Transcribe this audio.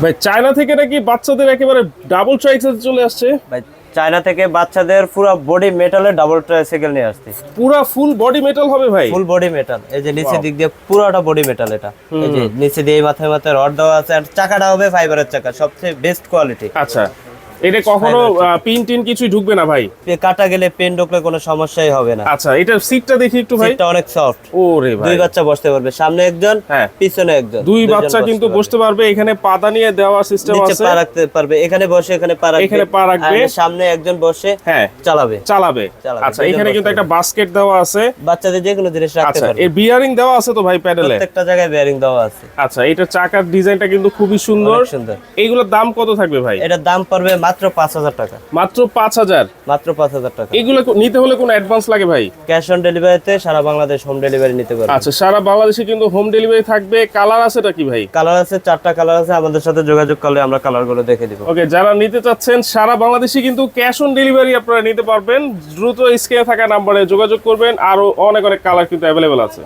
ভাই চায়না থেকে নাকি বাচ্চাদের একেবারে ডাবল ট্রাইসাইকেল চলে আসছে? ভাই চায়না থেকে বাচ্চাদের পুরো বডি মেটালের ডাবল ট্রাইসাইকেল নিয়ে আসছে। পুরো ফুল বডি মেটাল হবে ভাই? ফুল বডি মেটাল, এই যে নিচে দিক দিয়ে পুরোটা বডি মেটাল। এটা এই যে নিচে দিয়ে মাথায় মাথায় রড দেওয়া আছে, আর চাকাটা হবে ফাইবারের চাকা, সবচেয়ে বেস্ট কোয়ালিটি। আচ্ছা, এটা কখনো পিন টিন কিছুই ঢুকবে না ভাই? কাটা গেলে পেন ঢুকলে কোনো সমস্যাই হবে না। আচ্ছা, এটার সিটটা দেখি একটু ভাই। সিটটা অনেক সফট। ওরে ভাই, দুই বাচ্চা বসতে পারবে, সামনে একজন পিছনে একজন, দুই বাচ্চা কিন্তু বসতে পারবে। এখানে পাদানিয়ে দেওয়া সিস্টেম আছে, নিচে পা রাখতে পারবে, এখানে বসে এখানে পা রাখবে, সামনে একজন বসে চালাবে। আচ্ছা, এখানে কিন্তু একটা বাস্কেট দেওয়া আছে, বাচ্চাদের যে কোনো জিনিস রাখতে পারবে। এর বিয়ারিং দেওয়া আছে তো ভাই প্যাডেলে? প্রত্যেকটা জায়গায় বিয়ারিং দেওয়া আছে। আচ্ছা, এটা চাকার ডিজাইনটা কিন্তু খুবই সুন্দর। এইগুলোর দাম কত থাকবে ভাই? এটার দাম পড়বে মাত্র 5000 টাকা। মাত্র 5000? মাত্র 5000 টাকা। এগুলো নিতে হলে কোনো অ্যাডভান্স লাগে ভাই? ক্যাশ অন ডেলিভারিতে সারা বাংলাদেশ হোম ডেলিভারি নিতে পারবে। আচ্ছা, সারা বাংলাদেশে কিন্তু হোম ডেলিভারি থাকবে। কালার আছে নাকি ভাই? কালার আছে, 4টা কালার আছে, আমাদের সাথে যোগাযোগ করলে আমরা কালারগুলো দেখে দিব। ওকে, যারা নিতে চাচ্ছেন সারা বাংলাদেশে কিন্তু ক্যাশ অন ডেলিভারি আপনারা নিতে পারবেন। দ্রুত স্ক্রিনে থাকা নম্বরে যোগাযোগ করবেন, আরো অনেক কালার কিন্তু অ্যাভেলেবল আছে।